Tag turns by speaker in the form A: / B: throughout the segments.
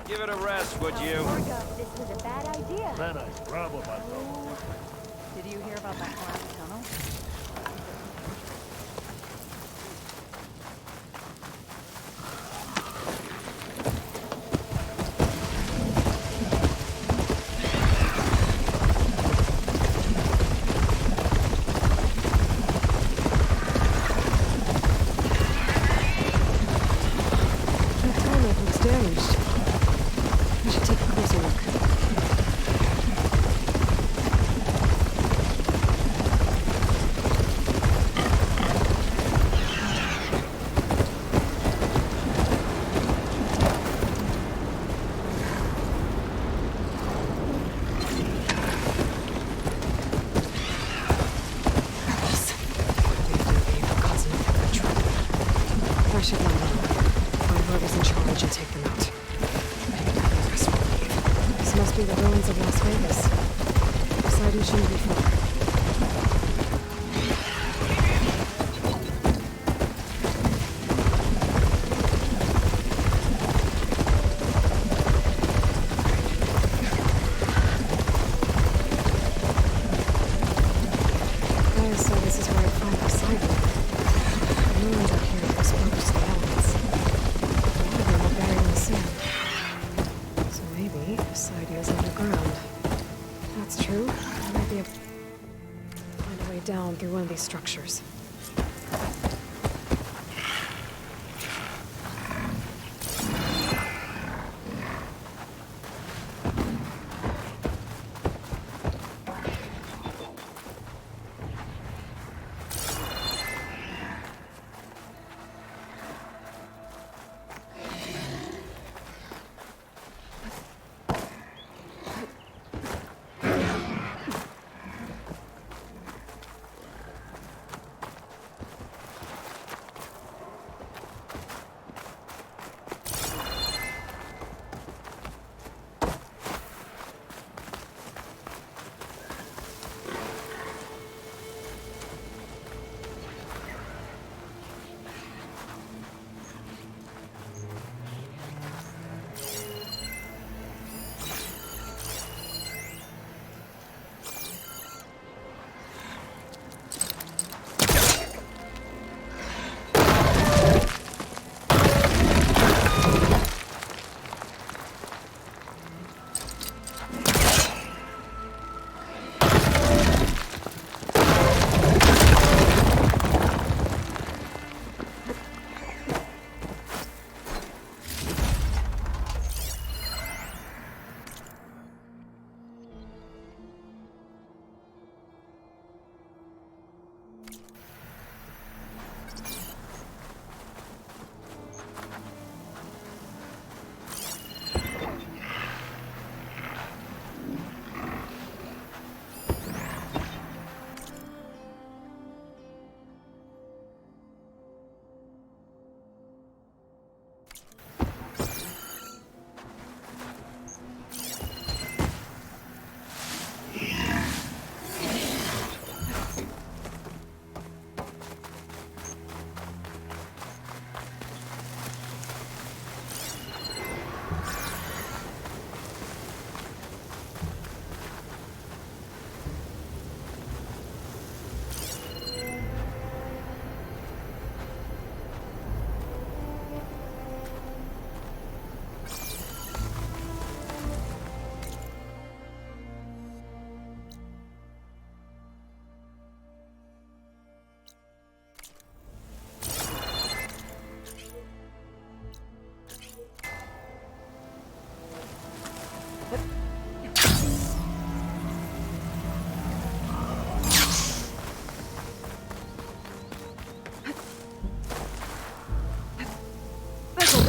A: Give it a rest, would you?
B: This was a bad idea.
C: Did you hear about that collapsed tunnel?
D: Down through one of these structures.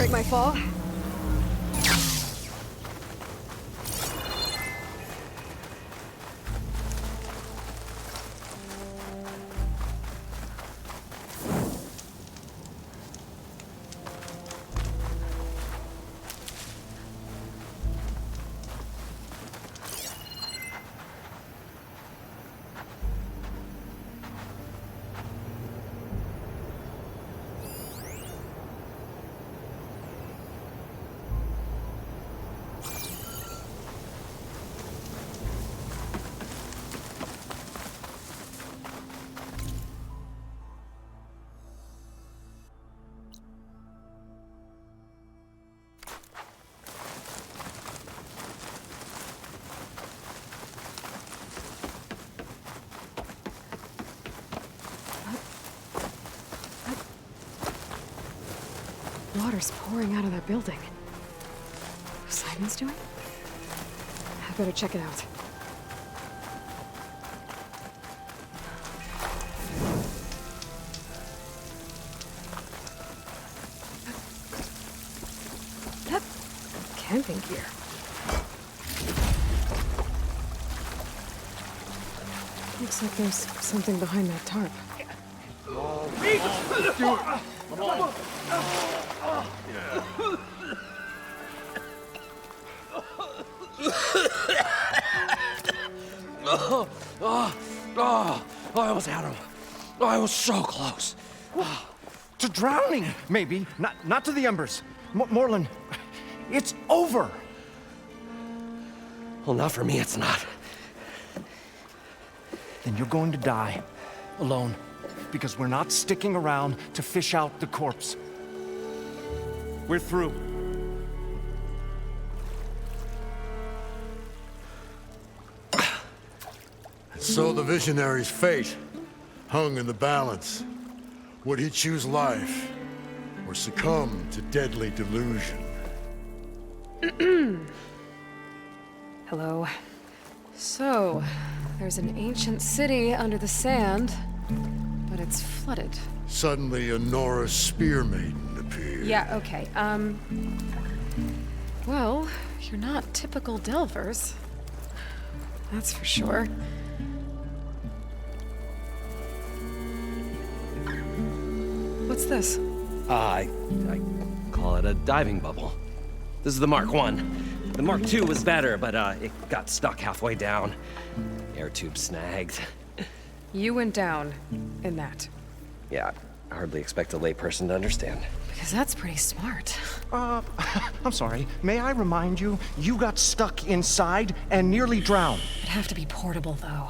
C: like my fall. Water's pouring out of that building. Simon's doing? I better check it out. Camping gear. Looks like there's something behind that tarp.
D: I almost had him. I was so close.
E: To drowning, maybe. Not to the embers. Moreland, it's over.
D: Well, not for me, it's not.
E: Then you're going to die. Alone. Because we're not sticking around to fish out the corpse. We're through.
F: So the visionary's fate hung in the balance. Would he choose life or succumb to deadly delusion?
C: Hello. So, there's an ancient city under the sand, but it's flooded.
F: Suddenly, a Norse spear maiden appeared.
C: Yeah, okay. Well, you're not typical Delvers. That's for sure. What's this?
D: I call it a diving bubble. This is the Mark I. The Mark II was better, but it got stuck halfway down. Air tube snagged.
C: You went down in that.
D: Yeah, I hardly expect a layperson to understand.
C: Because that's pretty smart.
E: I'm sorry. May I remind you, you got stuck inside and nearly drowned.
C: It'd have to be portable, though.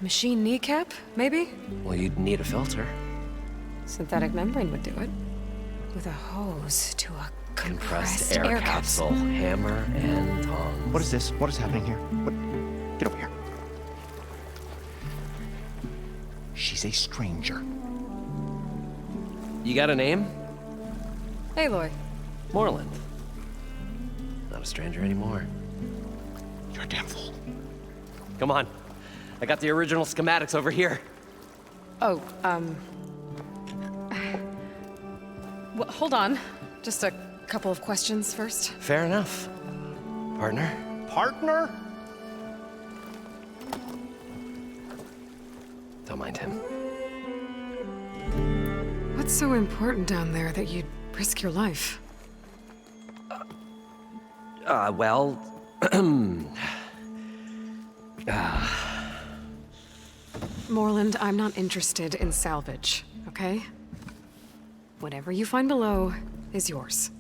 C: Machine kneecap, maybe?
D: Well, you'd need a filter.
C: Synthetic membrane would do it. With a hose to a compressed
D: Air capsule, hammer, and tongs.
E: What is this? What is happening here? Get over here. She's a stranger.
D: You got a name?
C: Aloy.
D: Moreland. Not a stranger anymore.
E: You're a damn fool.
D: Come on. I got the original schematics over here.
C: Oh, well, hold on. Just a couple of questions first.
D: Fair enough. Partner?
E: Partner?
D: Don't mind him.
C: What's so important down there that you'd risk your life?
D: Well...
C: Moreland, I'm not interested in salvage, okay? Whatever you find below is yours.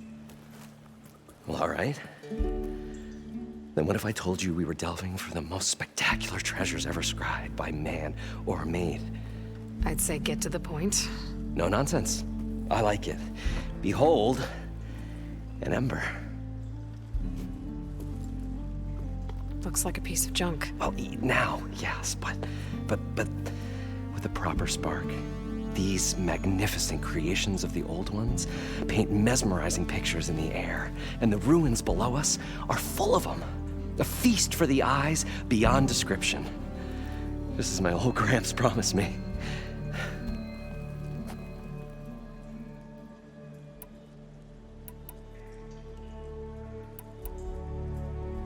D: Well, all right. Then what if I told you we were delving for the most spectacular treasures ever scribed by man or maid?
C: I'd say get to the point.
D: No nonsense. I like it. Behold, an ember.
C: Looks like a piece of junk.
D: Well, now, yes, but with a proper spark. These magnificent creations of the old ones paint mesmerizing pictures in the air, and the ruins below us are full of them. A feast for the eyes beyond description. Just as my old Gramps promised me.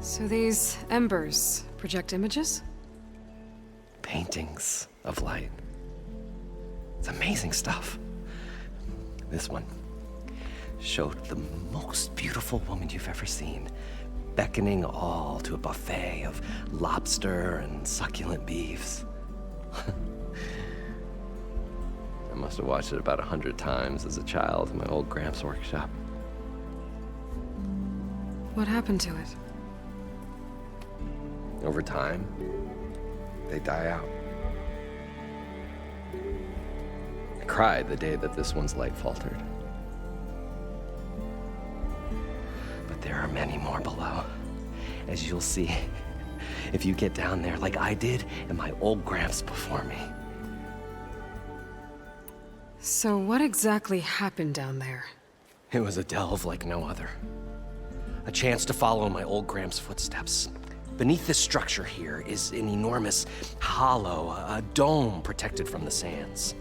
C: So these embers project images?
D: Paintings of light. It's amazing stuff. This one showed the most beautiful woman you've ever seen, beckoning all to a buffet of lobster and succulent beefs. I must have watched it about 100 times as a child in my old Gramps workshop.
C: What happened to it?
D: Over time, they die out. I cried the day that this one's light faltered. But there are many more below, as you'll see if you get down there like I did and my old Gramps before me.
C: So what exactly happened down there?
D: It was a delve like no other. A chance to follow my old Gramps' footsteps. Beneath this structure here is an enormous hollow, a dome protected from the sands.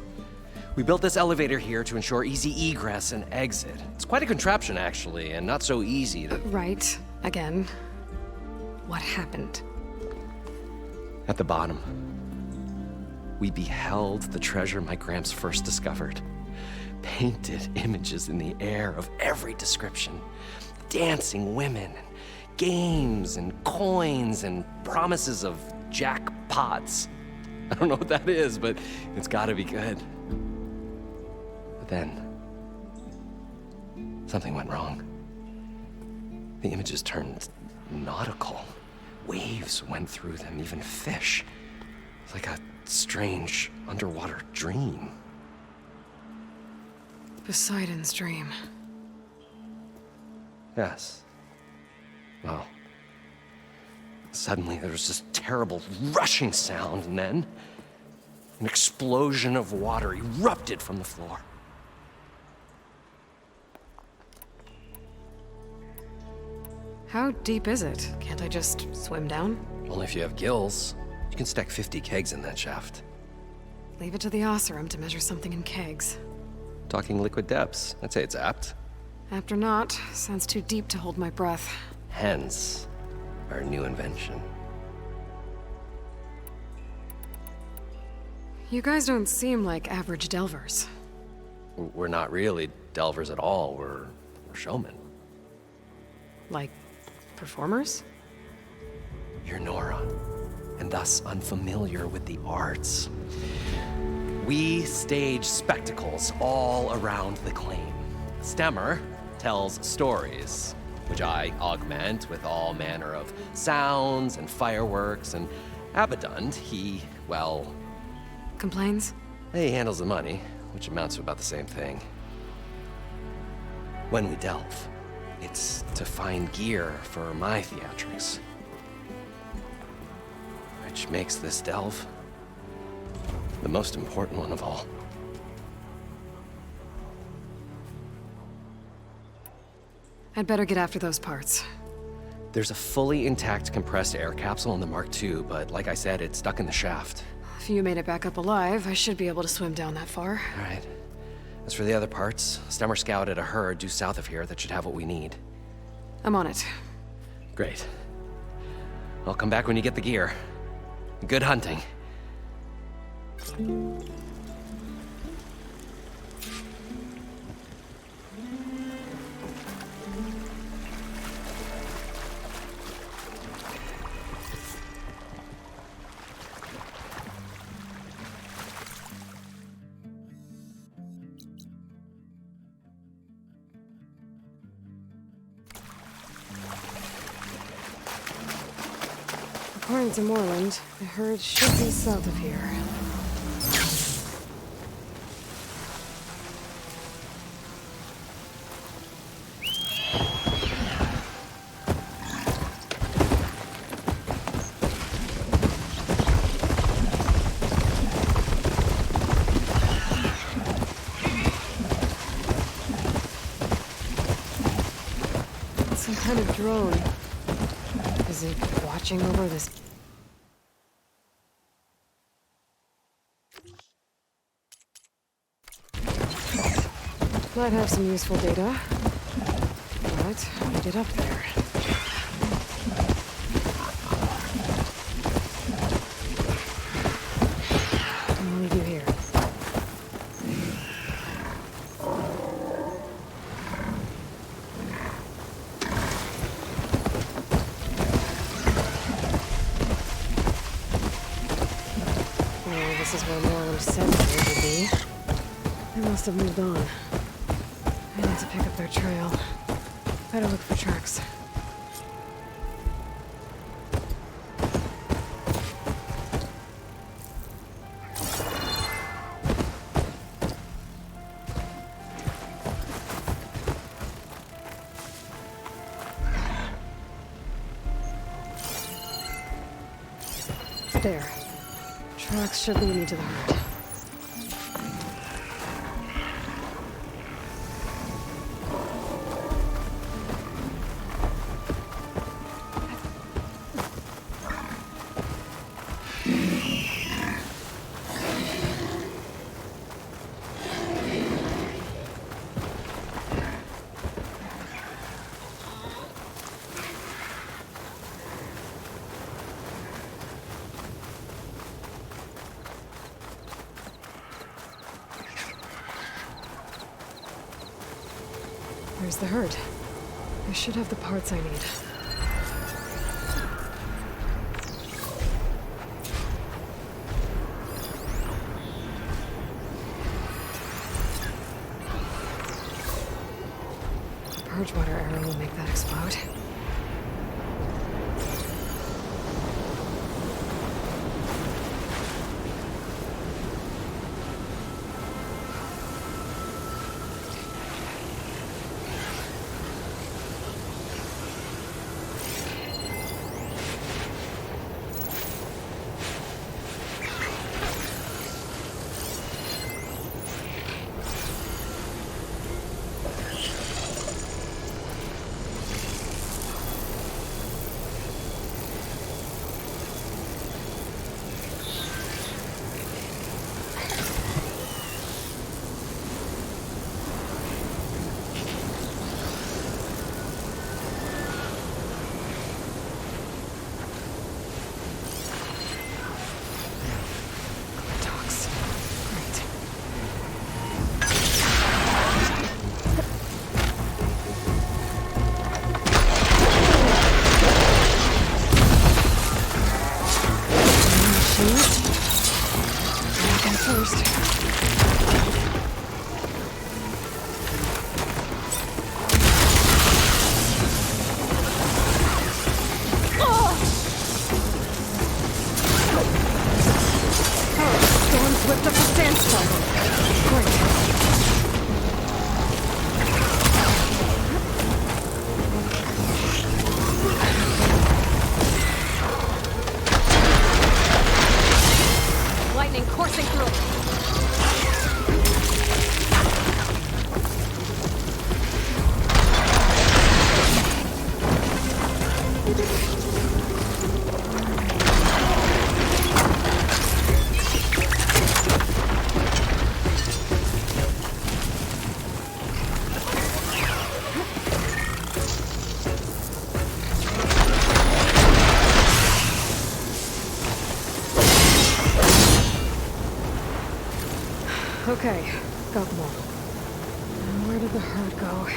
D: We built this elevator here to ensure easy egress and exit. It's quite a contraption, actually, and not so easy to...
C: Right. Again. What happened?
D: At the bottom, we beheld the treasure my Gramps first discovered. Painted images in the air of every description. Dancing women, games and coins and promises of jackpots. I don't know what that is, but it's gotta be good. But then, something went wrong. The images turned nautical. Waves went through them, even fish. It's like a strange underwater dream.
C: Poseidon's dream.
D: Yes. Well, suddenly there was this terrible rushing sound, and then an explosion of water erupted from the floor.
C: How deep is it? Can't I just swim down?
D: Only if you have gills. You can stack 50 kegs in that shaft.
C: Leave it to the Osseram to measure something in kegs.
D: Talking liquid depths, I'd say it's apt.
C: Apt or not, sounds too deep to hold my breath.
D: Hence, our new invention.
C: You guys don't seem like average delvers.
D: We're not really delvers at all, we're showmen.
C: Like, performers?
D: You're Nora, and thus unfamiliar with the arts. We stage spectacles all around the claim. Stemmer tells stories, which I augment with all manner of sounds and fireworks, and Abaddon, he, well...
C: Complains?
D: He handles the money, which amounts to about the same thing. When we delve, it's to find gear for my theatrics. Which makes this delve the most important one of all.
C: I'd better get after those parts.
D: There's a fully intact compressed air capsule in the Mark II, but like I said, it's stuck in the shaft.
C: If you made it back up alive, I should be able to swim down that far.
D: All right. As for the other parts, Stemmer scouted a herd due south of here that should have what we need.
C: I'm on it.
D: Great. I'll come back when you get the gear. Good hunting.
C: According to Moreland, the herd should be south of here. It's some kind of drone. Is it watching over this? Might have some useful data. But get up there. this is where Moreland said the road would be. They must have moved on. I need to pick up their trail. Better look for tracks. There. Tracks should lead me to the herd. There's the herd. I should have the parts I need. The purge water arrow will make that explode. Okay, got them all. Now where did the herd go?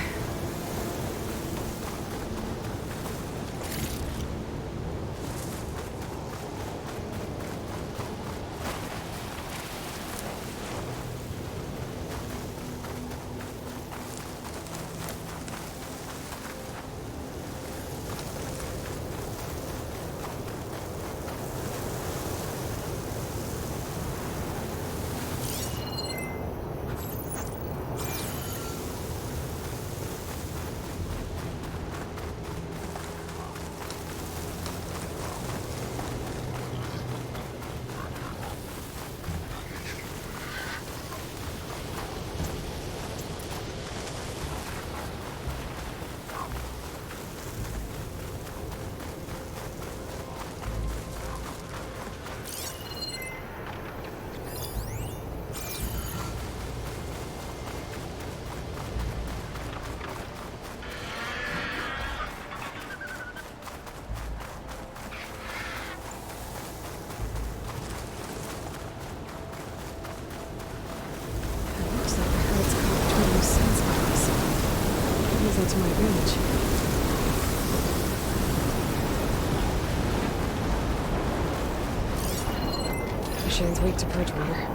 C: machine's weak to purge water.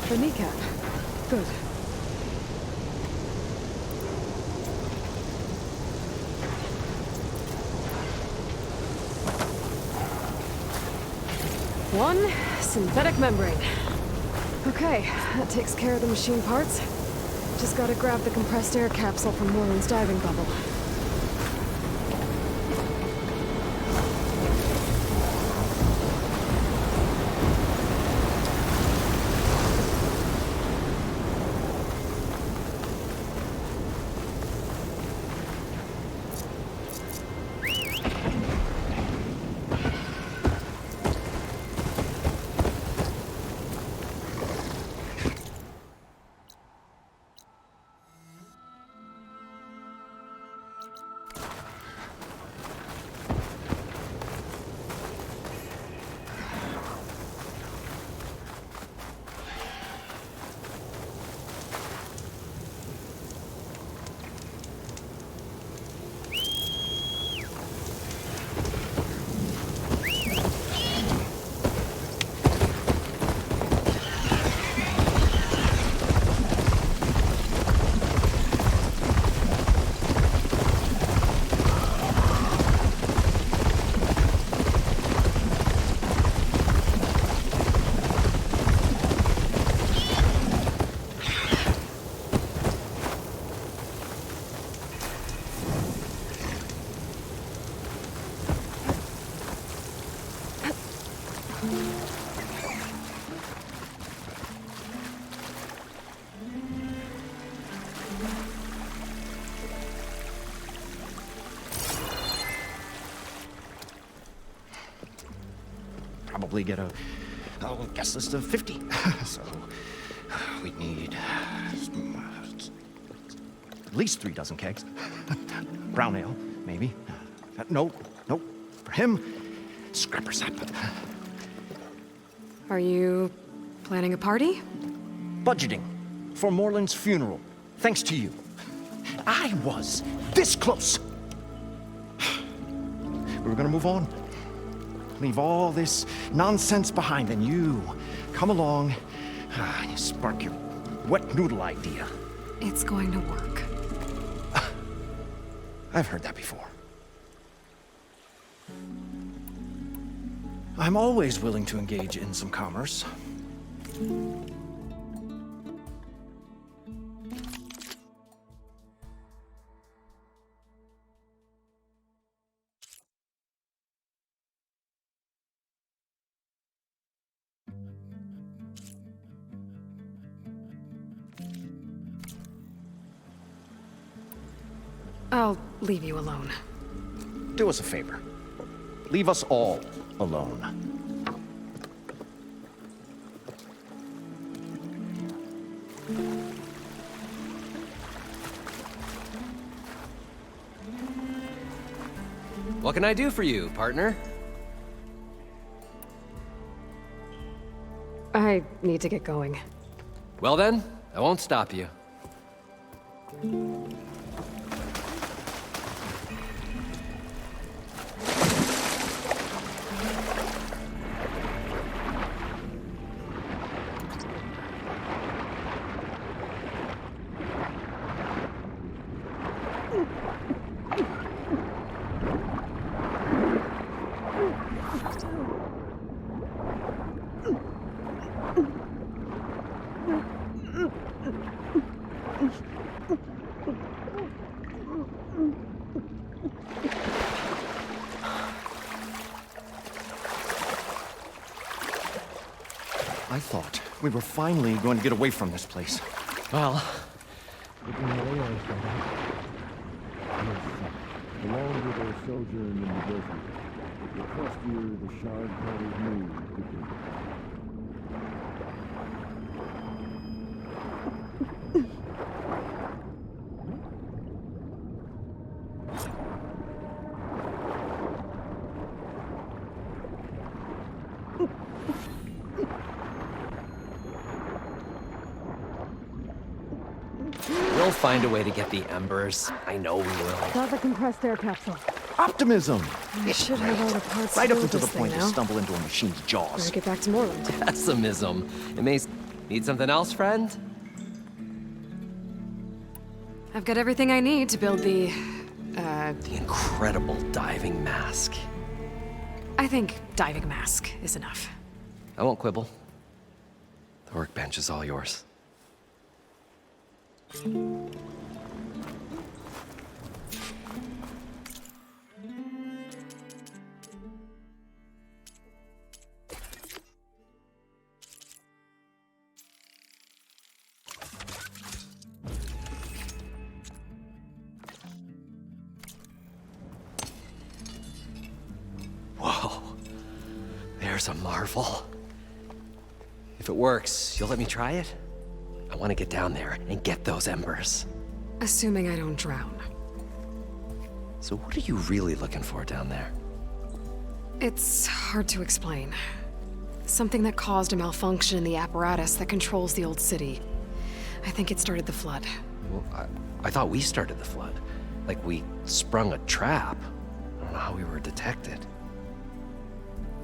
C: The kneecap. Good. One synthetic membrane. Okay, that takes care of the machine parts. Just gotta grab the compressed air capsule from Moreland's diving bubble.
E: probably get a guest list of 50. So we'd need at least 3 dozen kegs. Brown ale, maybe. No. For him, scrapper sap.
C: Are you planning a party?
E: Budgeting for Moreland's funeral, thanks to you. I was this close. We were gonna move on. Leave all this nonsense behind, and you come along, you spark your wet noodle idea.
C: It's going to work.
E: I've heard that before. I'm always willing to engage in some commerce.
C: I'll leave you alone.
E: Do us a favor. Leave us all alone.
D: What can I do for you, partner?
C: I need to get going.
D: Well then, I won't stop you.
E: I thought we were finally going to get away from this place.
D: Well,
F: Along with their sojourn in the desert, the crustier the shard-covered moon became.
D: we'll find a way to get the embers. I know we will.
C: Got the compressed air capsule.
E: Optimism!
C: I should have all the parts
E: Right
C: to
E: up
C: build
E: until the
C: this
E: point
C: thing
E: you
C: now.
E: stumble into a machine's jaws.
C: Better get back to Moreland.
D: Pessimism. It may... Need something else, friend?
C: I've got everything I need to build the...
D: The incredible diving mask.
C: I think diving mask is enough.
D: I won't quibble. The workbench is all yours. Whoa. There's a marvel. If it works, you'll let me try it? I want to get down there and get those embers.
C: Assuming I don't drown.
D: So what are you really looking for down there?
C: It's hard to explain. Something that caused a malfunction in the apparatus that controls the old city. I think it started the flood.
D: Well, I thought we started the flood. Like we sprung a trap. I don't know how we were detected.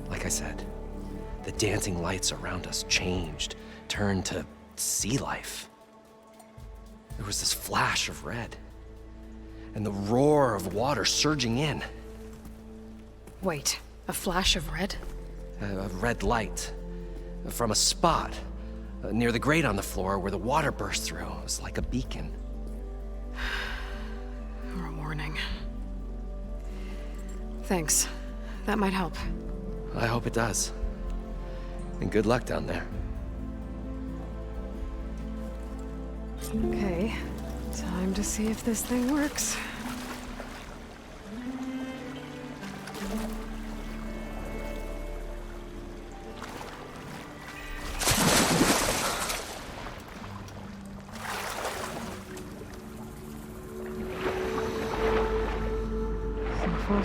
D: Like I said, the dancing lights around us changed, turned to sea life. There was this flash of red, and the roar of water surging in.
C: Wait, a flash of red?
D: A red light from a spot near the grate on the floor where the water burst through. It was like a beacon.
C: Or a warning. Thanks. That might help.
D: I hope it does. And good luck down there.
C: Okay, time to see if this thing works.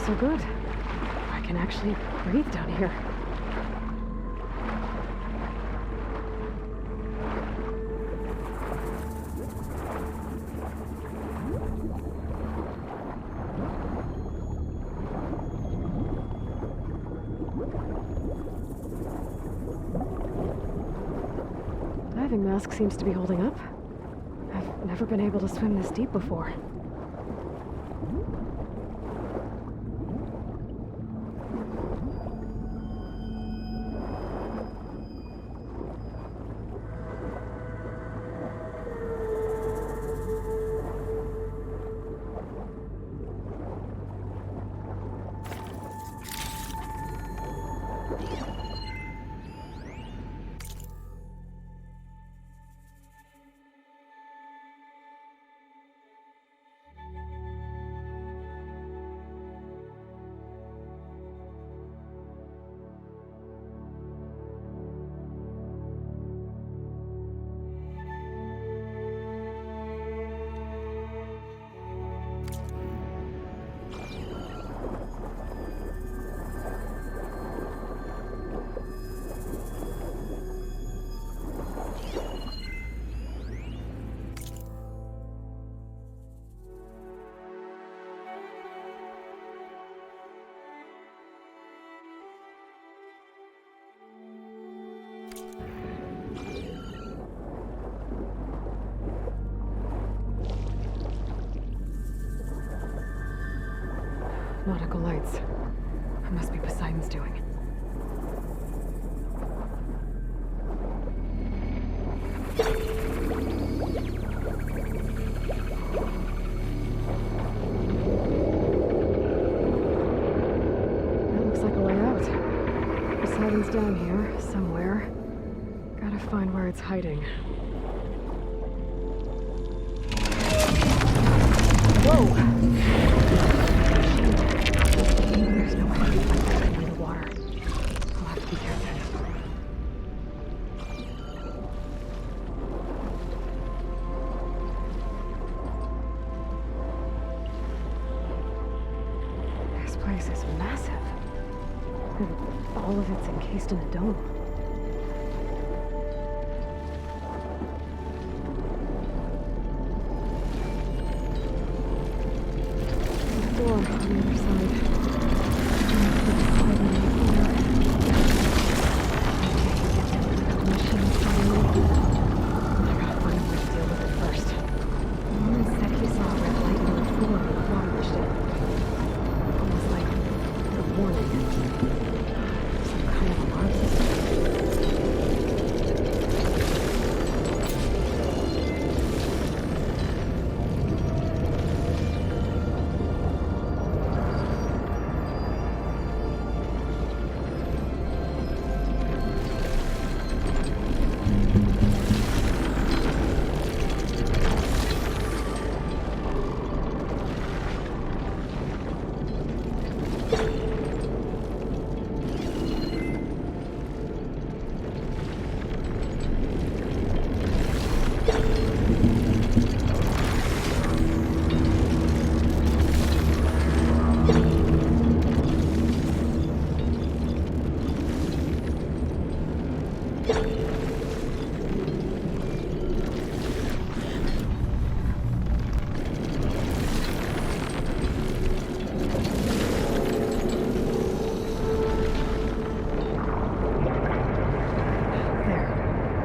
C: so good. I can actually breathe down here. Diving mask seems to be holding up. I've never been able to swim this deep before. Nautical lights. It must be Poseidon's doing. That looks like a way out. Poseidon's down here, somewhere. Gotta find where it's hiding. Whoa! There's no way to find that thing in the water. I'll have to be careful. This place is massive. And all of it's encased in a dome. Door on the other side.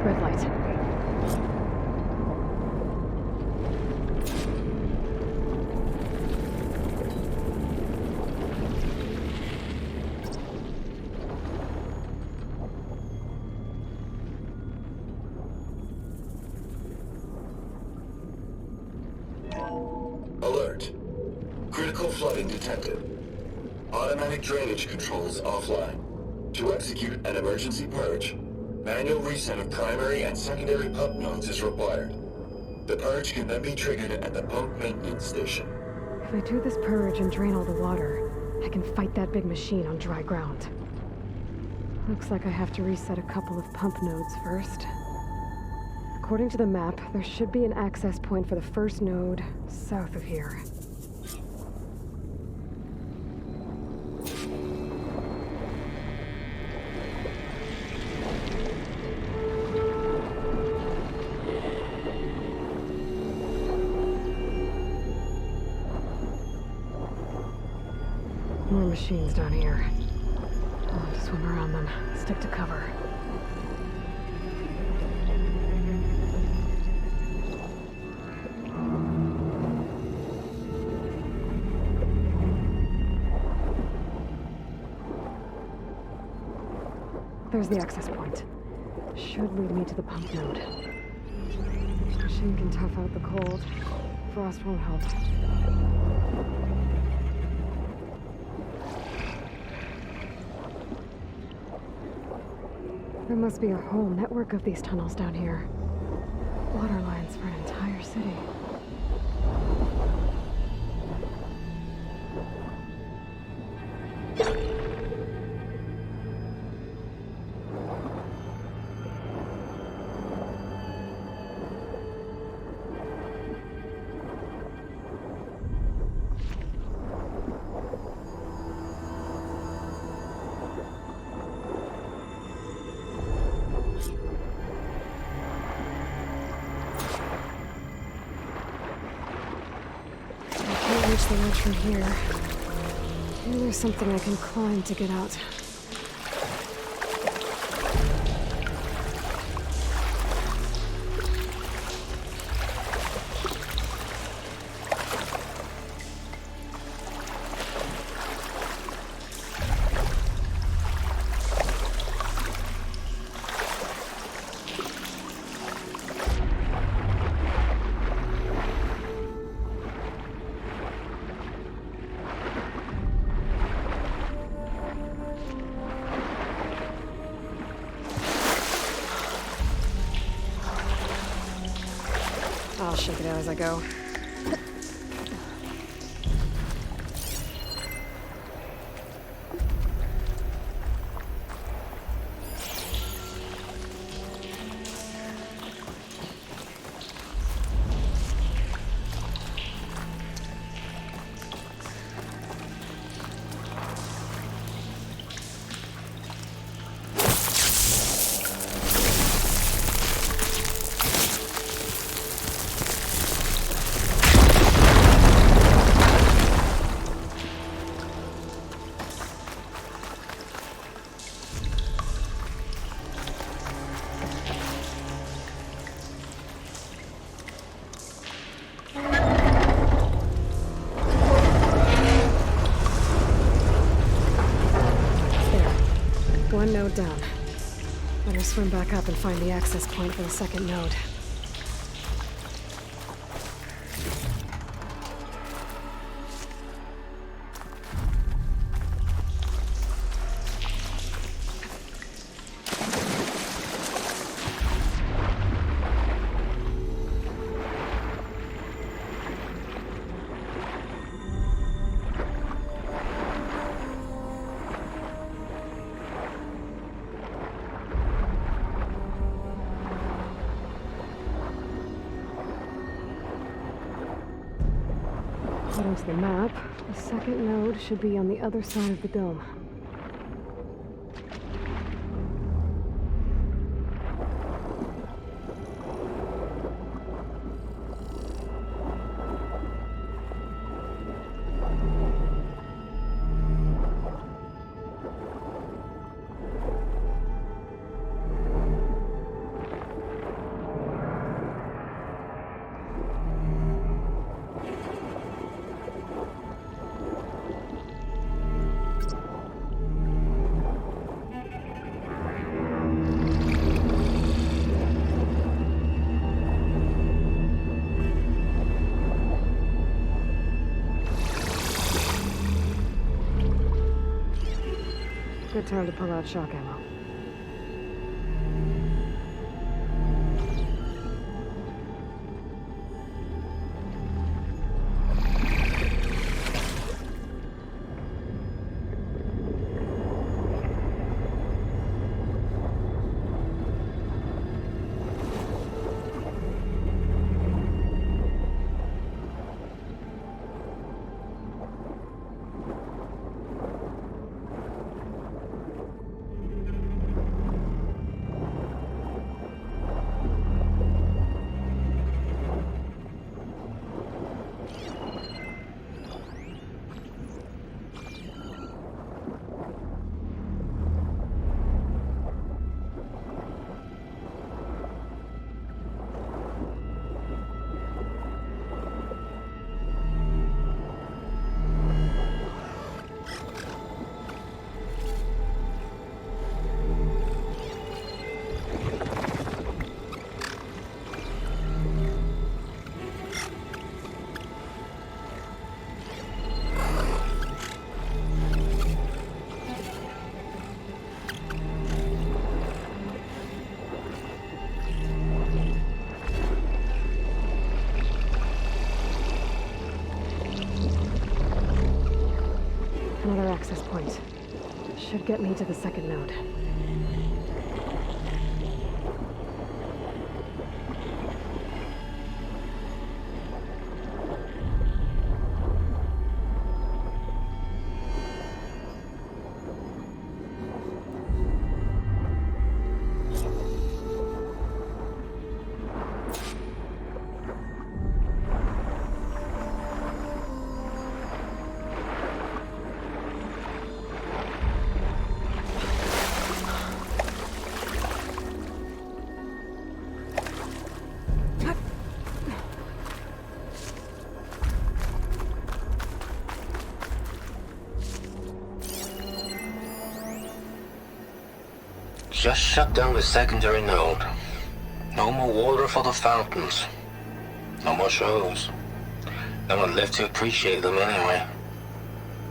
C: Red light.
G: Alert. Critical flooding detected. Automatic drainage controls offline. To execute an emergency purge, manual reset of primary and secondary pump nodes is required. The purge can then be triggered at the pump maintenance station.
C: If I do this purge and drain all the water, I can fight that big machine on dry ground. Looks like I have to reset a couple of pump nodes first. According to the map, there should be an access point for the first node south of here. more machines down here. I'll have to swim around them. Stick to cover. There's the access point. Should lead me to the pump node. Machine can tough out the cold. Frost won't help. There must be a whole network of these tunnels down here. Water lines for an entire city. Reach the ledge from here. Maybe there's something I can climb to get out. I'll shake it out as I go. One node down. Better swim back up and find the access point for the second node. According to the map, the second node should be on the other side of the dome. Good time to pull out shock ammo. should get me to the second node.
H: Just shut down the secondary node. No more water for the fountains. No more shows. No one left to appreciate them anyway.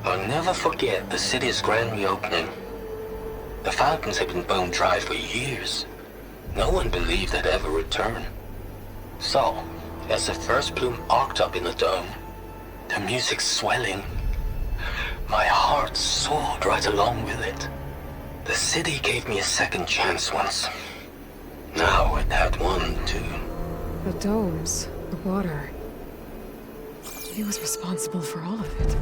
H: I'll never forget the city's grand reopening. The fountains had been bone dry for years. No one believed they'd ever return. So, as the first plume arced up in the dome, the music swelling, my heart soared right along with it. The city gave me a second chance once. Now it had one too.
C: The domes, the water. He was responsible for all of it.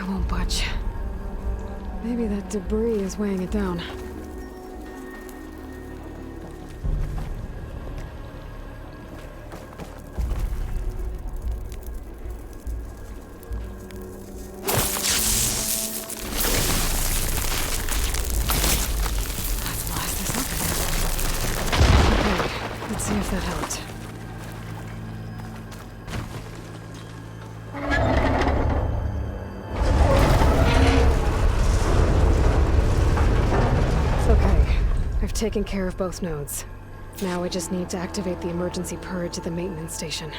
C: I won't budge. Maybe that debris is weighing it down. Let's blast this up again. Okay, let's see if that helped. I've taken care of both nodes. Now I just need to activate the emergency purge at the maintenance station.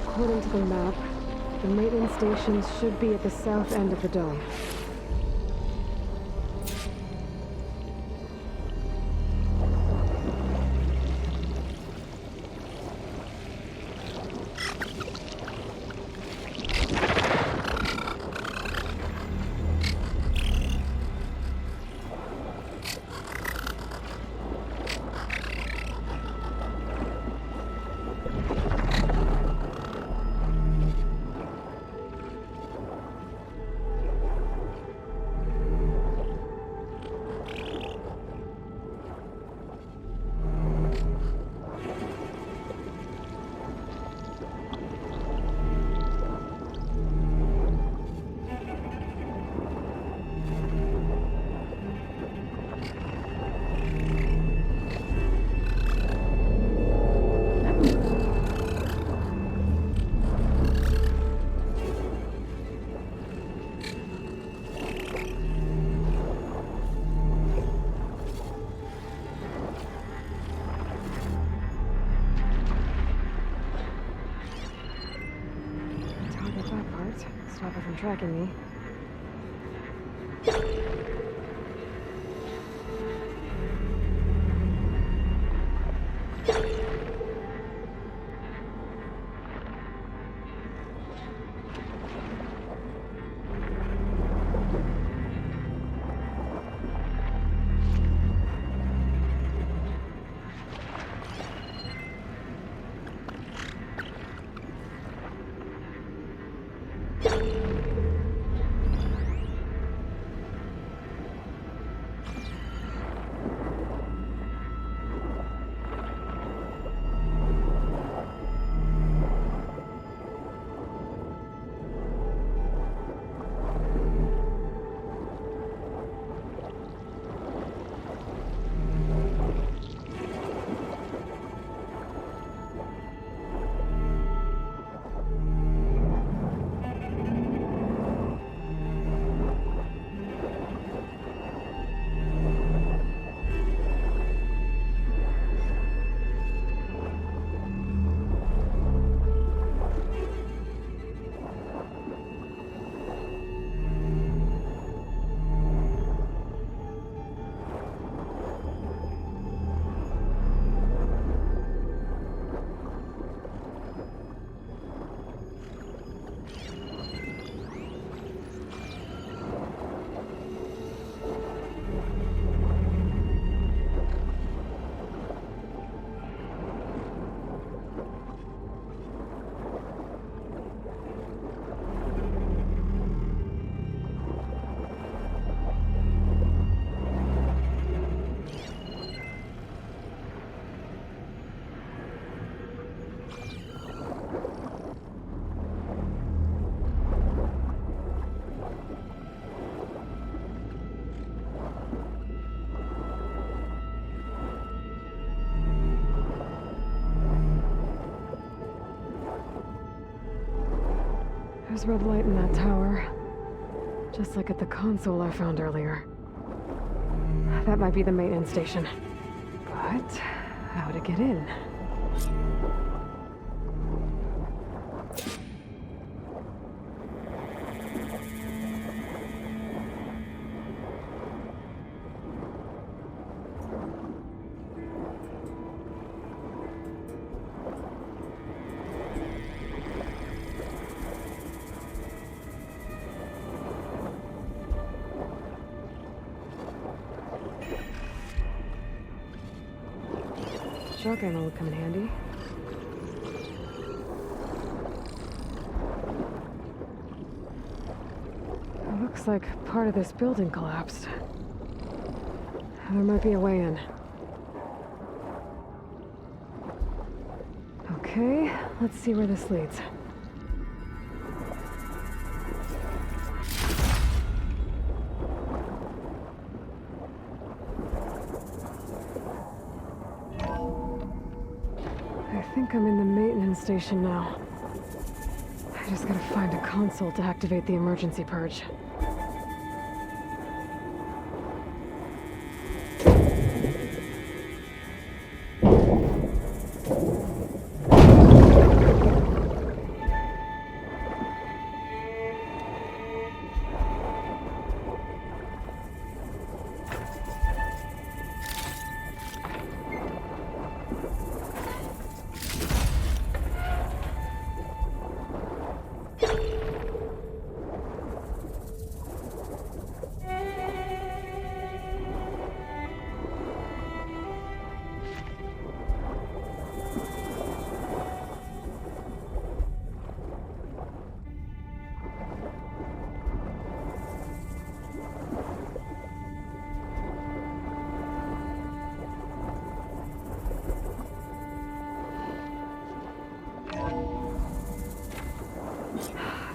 C: According to the map, the maintenance stations should be at the south end of the dome. Stop it from tracking me. There's red light in that tower. Just like at the console I found earlier. That might be the maintenance station. But how to get in? Shotgun will come in handy. It looks like part of this building collapsed. There might be a way in. Okay, let's see where this leads. I think I'm in the maintenance station now. I just gotta find a console to activate the emergency purge.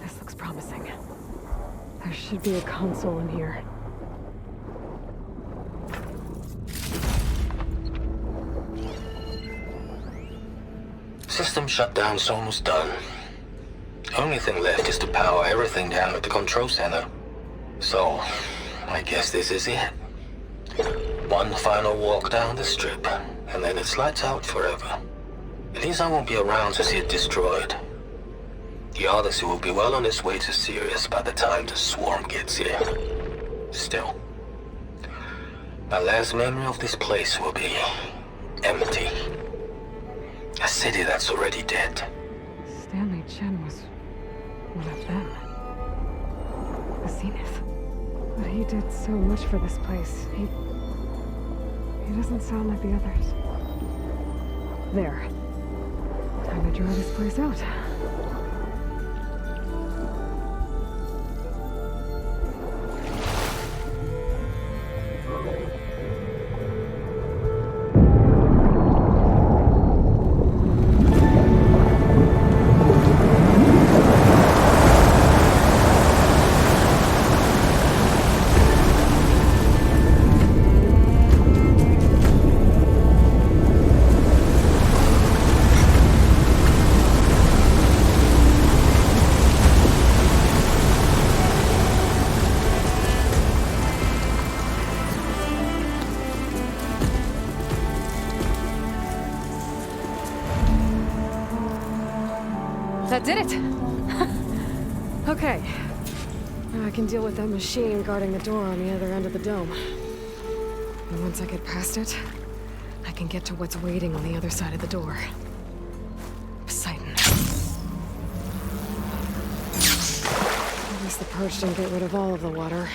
C: This looks promising. There should be a console in here.
H: System shutdown's almost done. Only thing left is to power everything down at the control center. So, I guess this is it. One final walk down the strip, and then it's lights out forever. At least I won't be around to see it destroyed. The Odyssey will be well on its way to Sirius by the time the swarm gets here. Still, my last memory of this place will be empty. A city that's already dead.
C: Stanley Chen was one of them. The Zenith. But he did so much for this place. He doesn't sound like the others. There. Time to draw this place out. That did it! Okay. Now I can deal with that machine guarding the door on the other end of the dome. And once I get past it, I can get to what's waiting on the other side of the door. Poseidon. At least the purge didn't get rid of all of the water.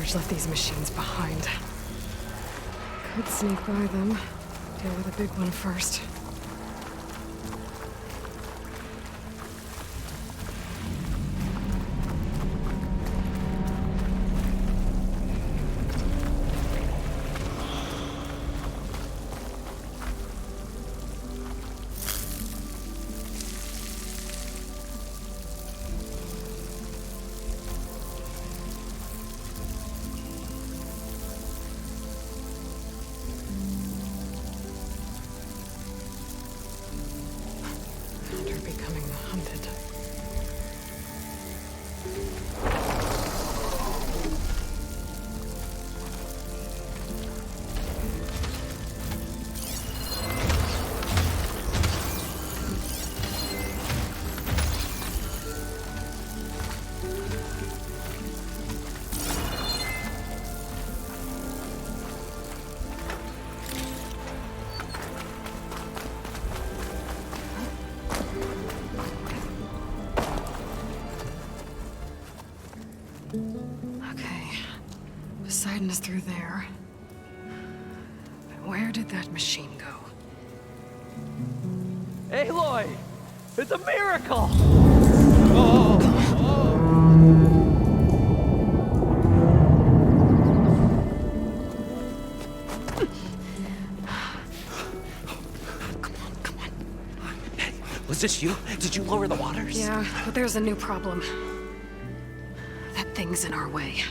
C: Purge left these machines behind. Could sneak by them. Deal with a big one first. They're becoming the hunted. Okay. Poseidon is through there. But where did that machine go?
A: Aloy! It's a miracle!
D: Come on. Hey, was this you? Did you lower the waters?
C: Yeah, but there's a new problem. That thing's in our way.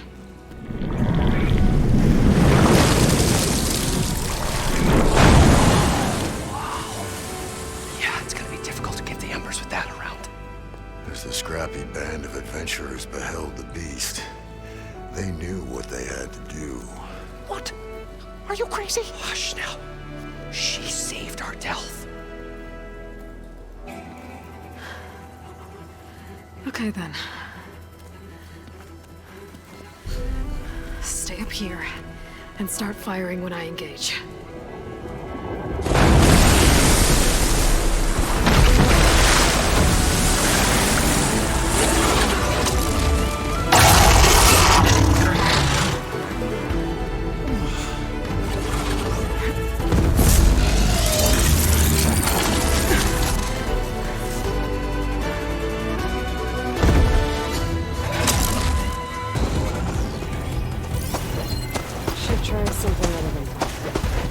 D: Yeah, it's gonna be difficult to get the embers with that around.
F: As the scrappy band of adventurers beheld the beast, they knew what they had to do.
D: What? Are you crazy? Hush now. She saved our Delph.
C: Okay then. Stay up here and start firing when I engage. Should try something other than fire.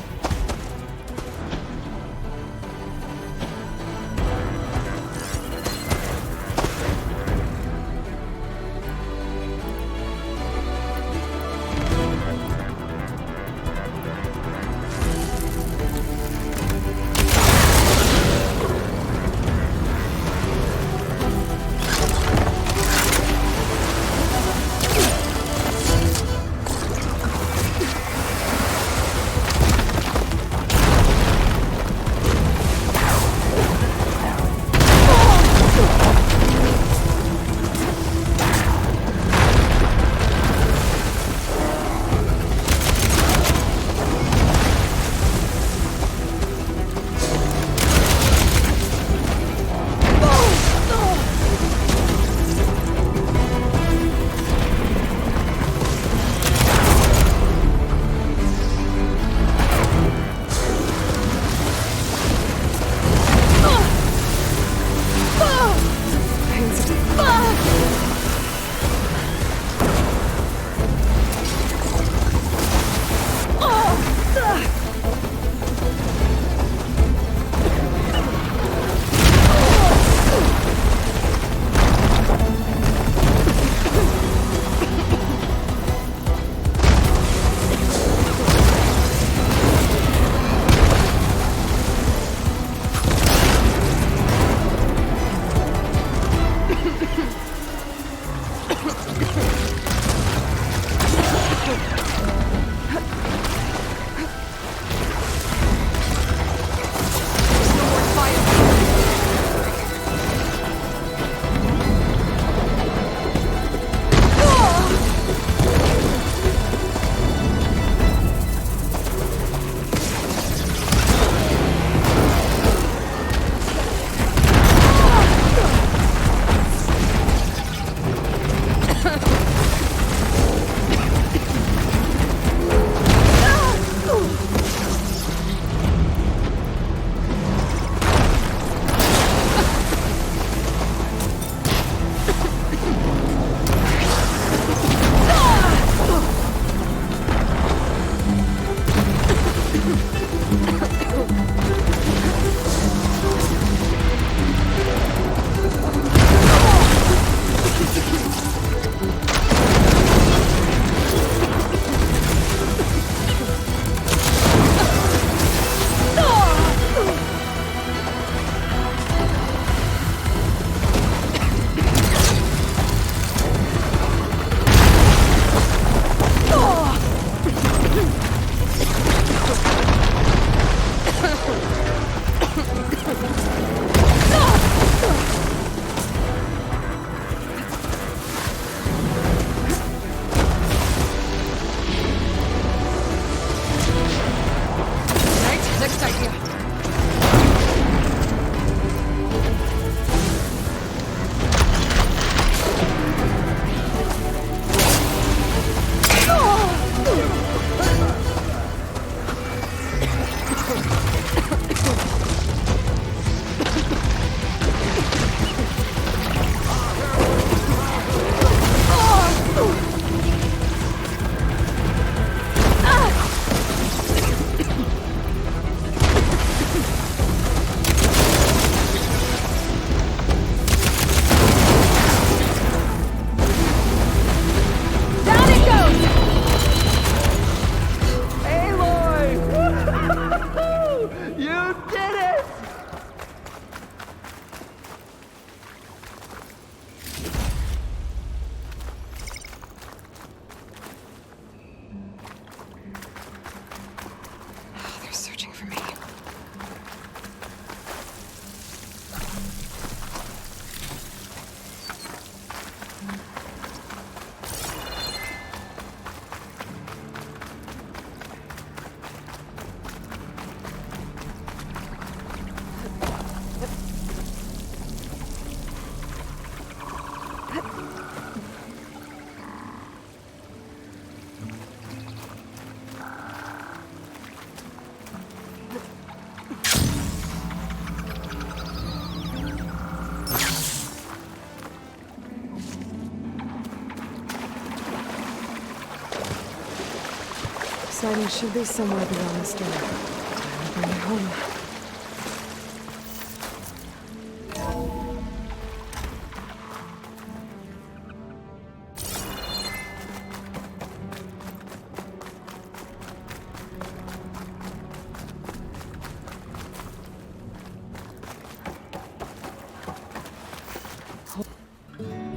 C: Poseidon should be somewhere beyond this door. I'll bring it home.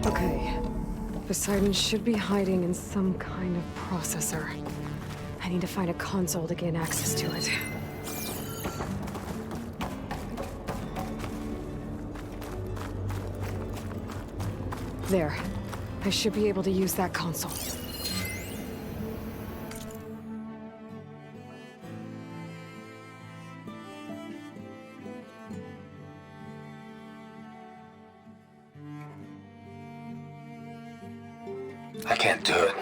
C: Okay. Poseidon should be hiding in some kind of processor. I need to find a console to gain access to it. There. I should be able to use that console.
H: I can't do it.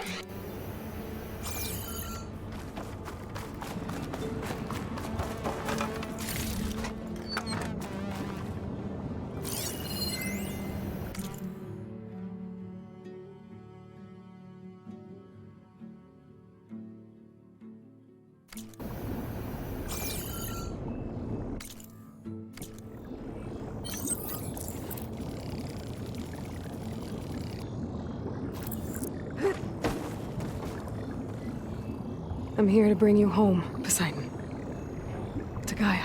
C: I'm here to bring you home, Poseidon. To Gaia.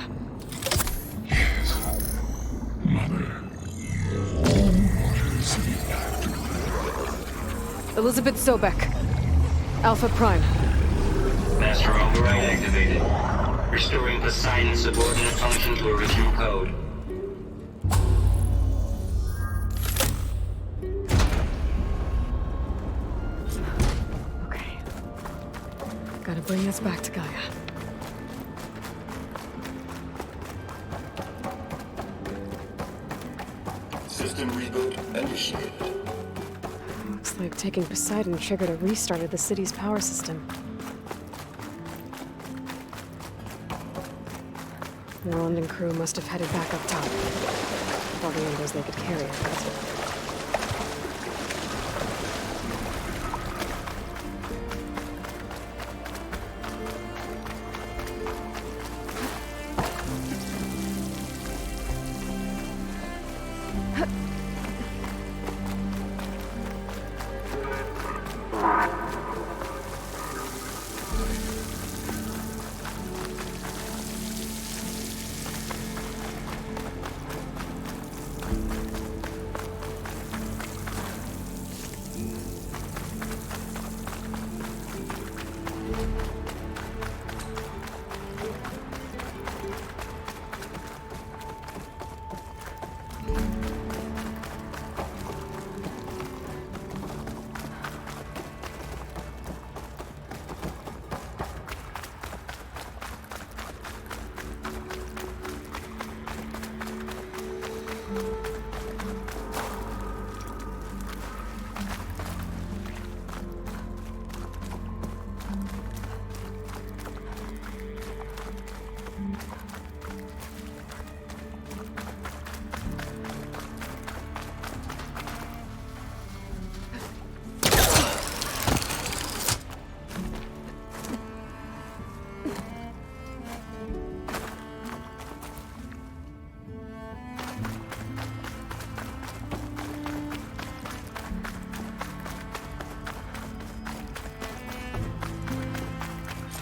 C: Elizabeth Sobek. Alpha Prime.
H: Master override activated. Restoring Poseidon's subordinate function to original code.
C: Okay. Gotta bring this back to Gaia.
G: System reboot initiated.
C: Looks like taking Poseidon triggered a restart of the city's power system. Roland and crew must have headed back up top. All the numbers they could carry, I guess.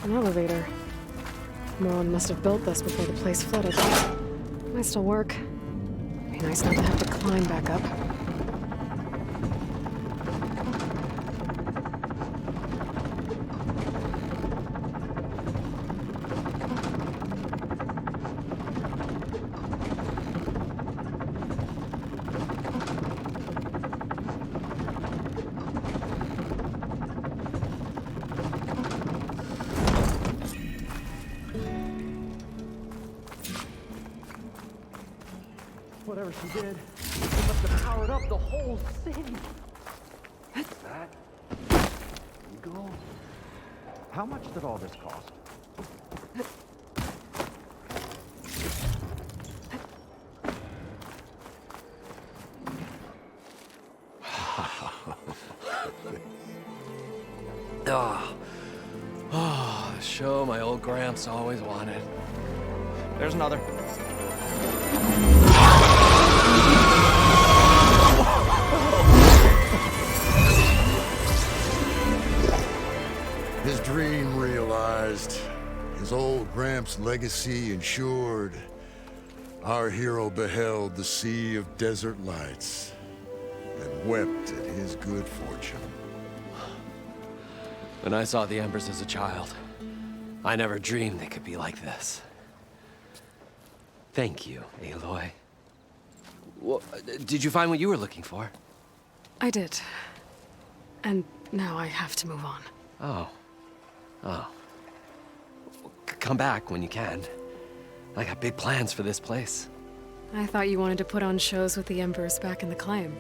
C: An elevator. Roland must have built this before the place flooded. Might still work. Be nice not to have to climb back up.
A: Whatever she did, it must have powered up the whole city.
E: That eagle? How much did all this cost?
D: show my old Gramps always wanted.
E: There's another.
F: His dream realized, his old Gramps' legacy ensured. Our hero beheld the sea of desert lights and wept at his good fortune.
D: When I saw the embers as a child, I never dreamed they could be like this. Thank you, Aloy. Well, did you find what you were looking for?
C: I did. And now I have to move on.
D: Oh. Come back when you can. I got big plans for this place.
C: I thought you wanted to put on shows with the Embers back in the Claim.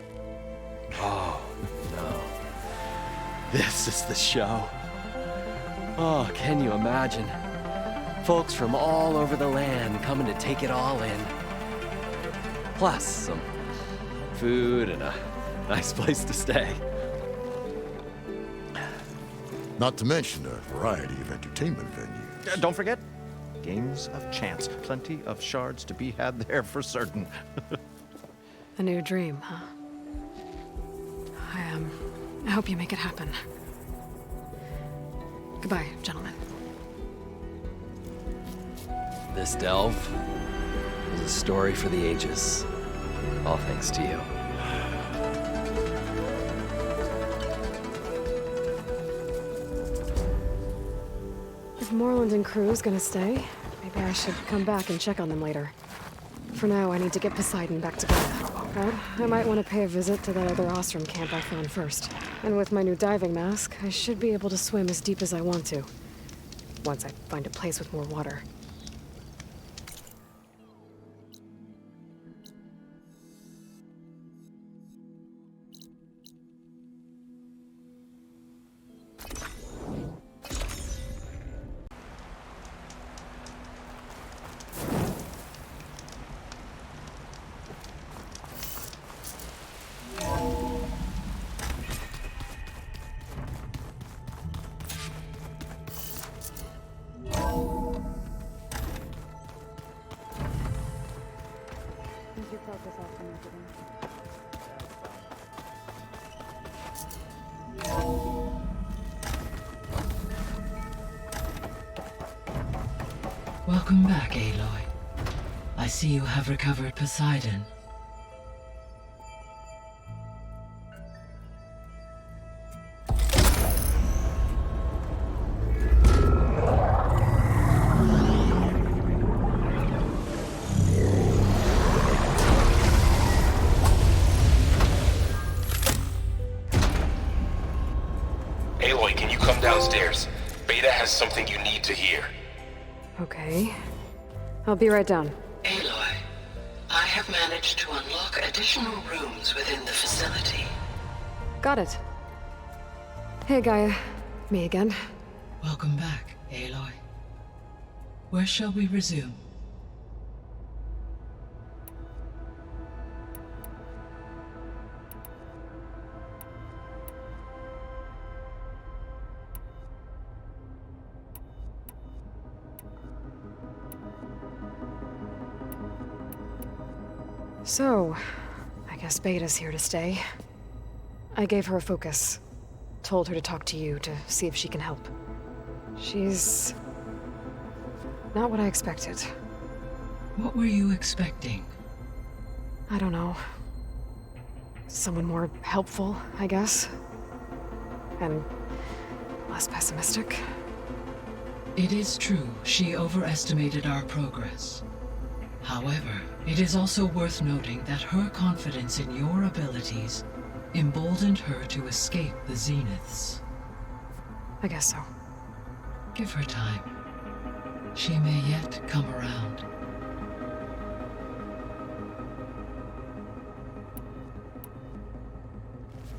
D: Oh, no. This is the show. Oh, can you imagine? Folks from all over the land coming to take it all in. Plus, some food and a nice place to stay.
F: Not to mention a variety of entertainment venues.
E: Don't forget, games of chance. Plenty of shards to be had there for certain.
C: A new dream, huh? I hope you make it happen. Goodbye, gentlemen.
D: This delve is a story for the ages. All thanks to you.
C: If Moreland and crew's gonna stay, maybe I should come back and check on them later. For now, I need to get Poseidon back together. But I might want to pay a visit to that other Ostrom camp I found first. And with my new diving mask, I should be able to swim as deep as I want to. Once I find a place with more water.
I: Welcome back, Aloy. I see you have recovered Poseidon.
J: Aloy, can you come downstairs? Beta has something you need to hear.
C: Okay. I'll be right down.
I: Aloy, I have managed to unlock additional rooms within the facility.
C: Got it. Hey, Gaia. Me again.
I: Welcome back, Aloy. Where shall we resume?
C: So, I guess Beta's here to stay. I gave her a focus. Told her to talk to you to see if she can help. She's not what I expected.
I: What were you expecting?
C: I don't know. Someone more helpful, I guess. And less pessimistic.
I: It is true she overestimated our progress. However, it is also worth noting that her confidence in your abilities emboldened her to escape the Zeniths.
C: I guess so.
I: Give her time. She may yet come around.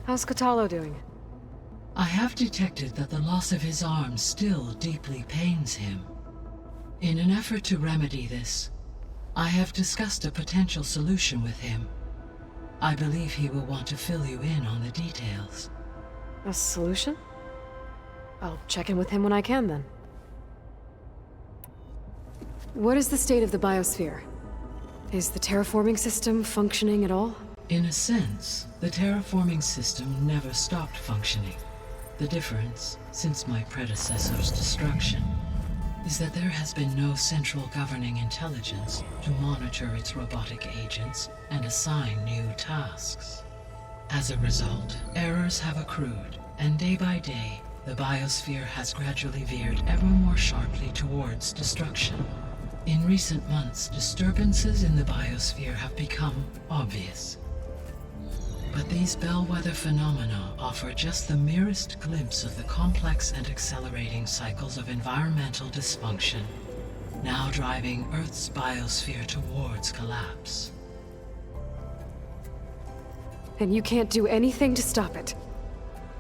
C: How's Katalo doing?
I: I have detected that the loss of his arm still deeply pains him. In an effort to remedy this, I have discussed a potential solution with him. I believe he will want to fill you in on the details.
C: A solution? I'll check in with him when I can, then. What is the state of the biosphere? Is the terraforming system functioning at all?
I: In a sense, the terraforming system never stopped functioning. The difference, since my predecessor's destruction, is that there has been no central governing intelligence to monitor its robotic agents and assign new tasks. As a result, errors have accrued, and day by day, the biosphere has gradually veered ever more sharply towards destruction. In recent months, disturbances in the biosphere have become obvious. But these bellwether phenomena offer just the merest glimpse of the complex and accelerating cycles of environmental dysfunction, now driving Earth's biosphere towards collapse.
C: And you can't do anything to stop it?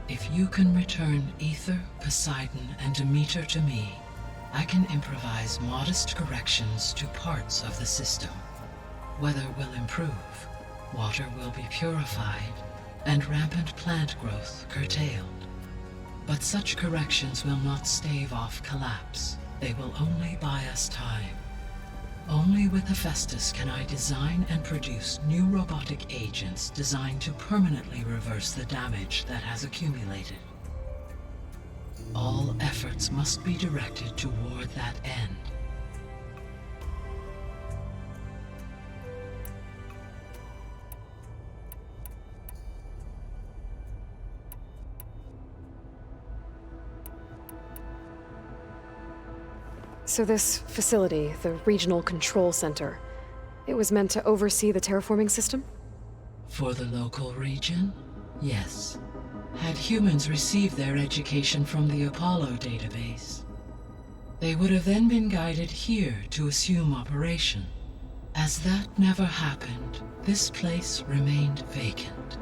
I: If you can return Ether, Poseidon, and Demeter to me, I can improvise modest corrections to parts of the system. Weather will improve, water will be purified, and rampant plant growth curtailed. But such corrections will not stave off collapse. They will only buy us time. Only with Hephaestus can I design and produce new robotic agents designed to permanently reverse the damage that has accumulated. All efforts must be directed toward that end.
C: So this facility, the Regional Control Center, it was meant to oversee the terraforming system?
I: For the local region, yes. Had humans received their education from the Apollo database, they would have then been guided here to assume operation. As that never happened, this place remained vacant.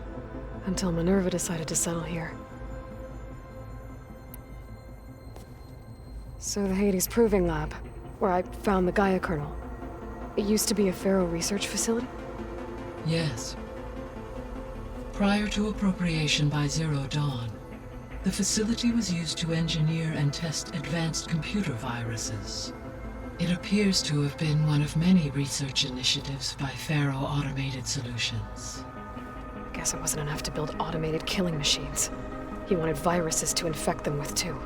C: Until Minerva decided to settle here. So the Hades Proving Lab, where I found the Gaia kernel, it used to be a Pharaoh research facility?
I: Yes. Prior to appropriation by Zero Dawn, the facility was used to engineer and test advanced computer viruses. It appears to have been one of many research initiatives by Pharaoh Automated Solutions.
C: Guess it wasn't enough to build automated killing machines. He wanted viruses to infect them with too.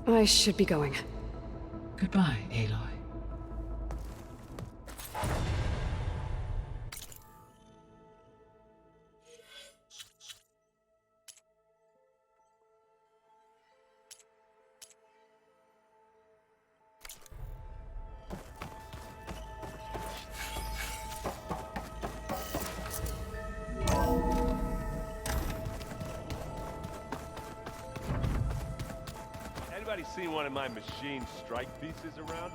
C: I should be going.
I: Goodbye, Aloy.
K: Anybody seen one of my machine strike pieces around?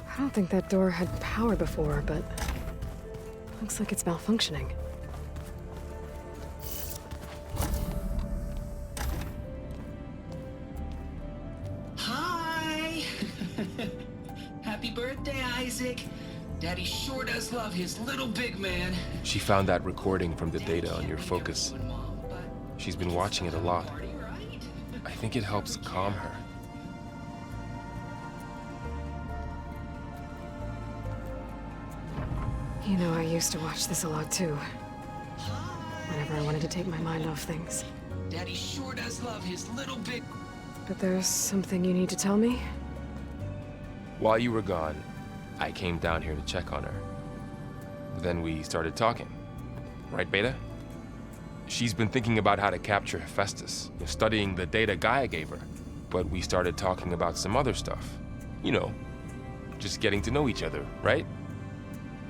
C: I don't think that door had power before, but looks like it's malfunctioning.
L: Hi! Happy birthday, Isaac. Daddy sure does love his little big man.
J: She found that recording from the data on your focus. She's been watching it a lot. I think it helps calm her.
C: You know, I used to watch this a lot too. Whenever I wanted to take my mind off things.
L: Daddy sure does love his little big...
C: But there's something you need to tell me?
J: While you were gone, I came down here to check on her. Then we started talking. Right, Beta? She's been thinking about how to capture Hephaestus, studying the data Gaia gave her. But we started talking about some other stuff. You know, just getting to know each other, right?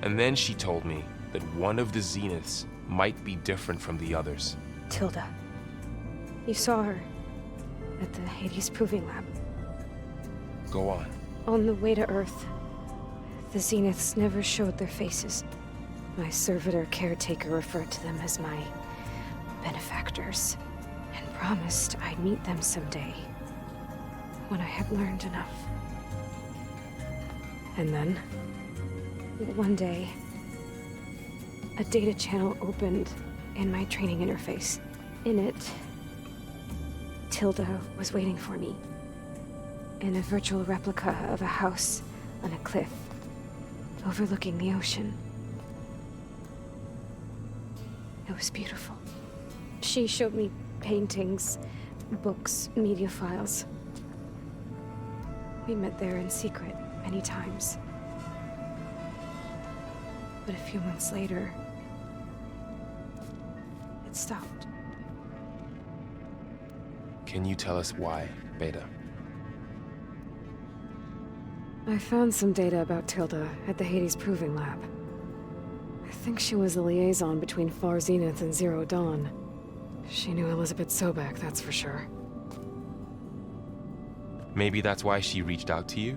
J: And then she told me that one of the Zeniths might be different from the others.
B: Tilda. You saw her at the Hades Proving Lab.
J: Go on.
B: On the way to Earth, the Zeniths never showed their faces. My servitor caretaker referred to them as my benefactors, and promised I'd meet them someday, when I had learned enough.
C: And then?
B: One day, a data channel opened in my training interface. In it, Tilda was waiting for me. In a virtual replica of a house on a cliff, overlooking the ocean. It was beautiful. She showed me paintings, books, media files. We met there in secret many times. But a few months later, it stopped.
J: Can you tell us why, Beta?
C: I found some data about Tilda at the Hades Proving Lab. I think she was a liaison between Far Zenith and Zero Dawn. She knew Elizabeth Sobek, that's for sure.
J: Maybe that's why she reached out to you?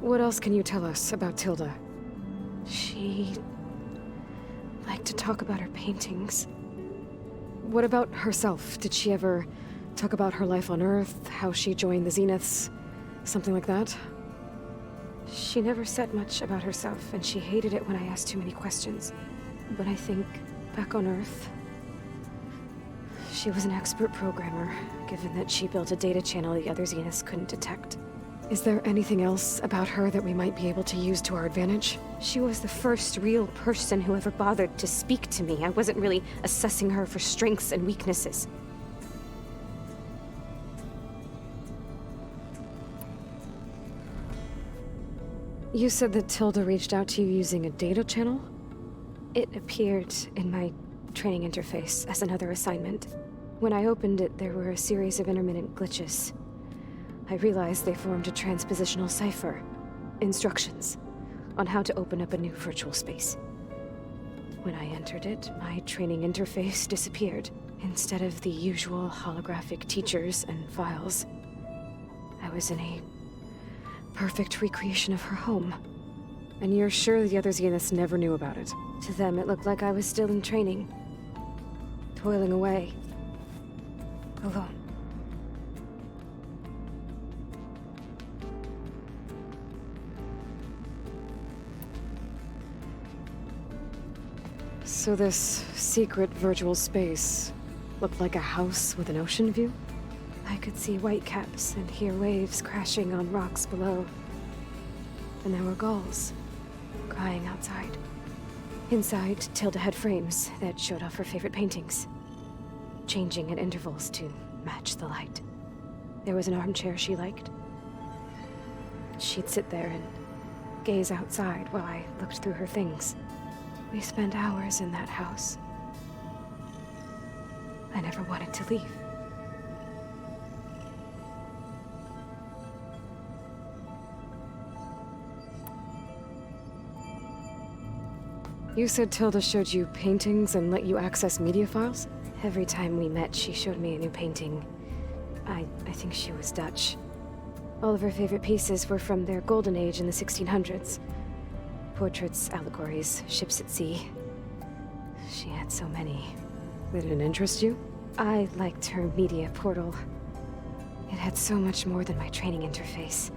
C: What else can you tell us about Tilda?
B: She liked to talk about her paintings.
C: What about herself? Did she ever talk about her life on Earth, how she joined the Zeniths, something like that?
B: She never said much about herself, and she hated it when I asked too many questions. But I think, back on Earth, she was an expert programmer, given that she built a data channel the other Zeniths couldn't detect.
C: Is there anything else about her that we might be able to use to our advantage?
B: She was the first real person who ever bothered to speak to me. I wasn't really assessing her for strengths and weaknesses.
C: You said that Tilda reached out to you using a data channel?
B: It appeared in my training interface as another assignment. When I opened it, there were a series of intermittent glitches. I realized they formed a transpositional cipher. Instructions on how to open up a new virtual space. When I entered it, my training interface disappeared. Instead of the usual holographic teachers and files, I was in a perfect recreation of her home.
C: And you're sure the other Zeniths never knew about it?
B: To them, it looked like I was still in training. Toiling away. Alone.
C: So this secret virtual space looked like a house with an ocean view?
B: I could see whitecaps and hear waves crashing on rocks below. And there were gulls crying outside. Inside, Tilda had frames that showed off her favorite paintings, changing at intervals to match the light. There was an armchair she liked. She'd sit there and gaze outside while I looked through her things. We spent hours in that house. I never wanted to leave.
C: You said Tilda showed you paintings and let you access media files?
B: Every time we met, she showed me a new painting. I think she was Dutch. All of her favorite pieces were from their golden age in the 1600s. Portraits, allegories, ships at sea. She had so many.
C: Did it interest you?
B: I liked her media portal. It had so much more than my training interface.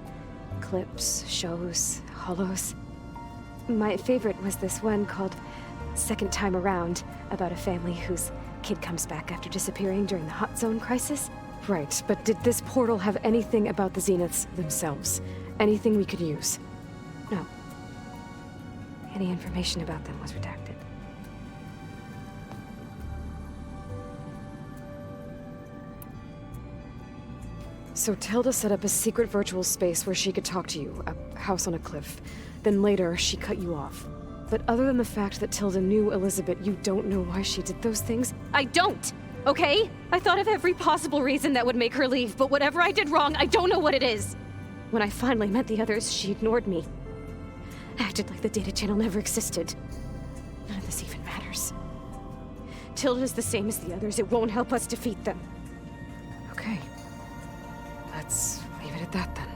B: Clips, shows, holos. My favorite was this one called Second Time Around, about a family whose kid comes back after disappearing during the Hot Zone crisis.
C: Right, but did this portal have anything about the Zeniths themselves? Anything we could use?
B: No. Any information about them was redacted.
C: So Tilda set up a secret virtual space where she could talk to you, a house on a cliff. Then later, she cut you off. But other than the fact that Tilda knew Elizabeth, you don't know why she did those things?
B: I don't! Okay? I thought of every possible reason that would make her leave, but whatever I did wrong, I don't know what it is. When I finally met the others, she ignored me. Acted like the data channel never existed. None of this even matters. Tilda's the same as the others. It won't help us defeat them.
C: Okay. Let's leave it at that then.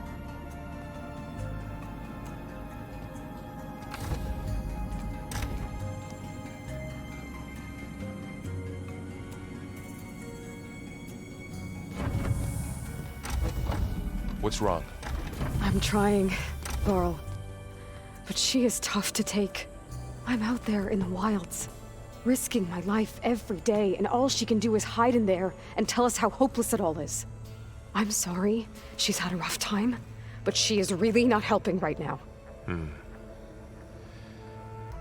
J: What's wrong?
C: I'm trying, Laurel. But she is tough to take. I'm out there in the wilds, risking my life every day, and all she can do is hide in there and tell us how hopeless it all is. I'm sorry, she's had a rough time, but she is really not helping right now.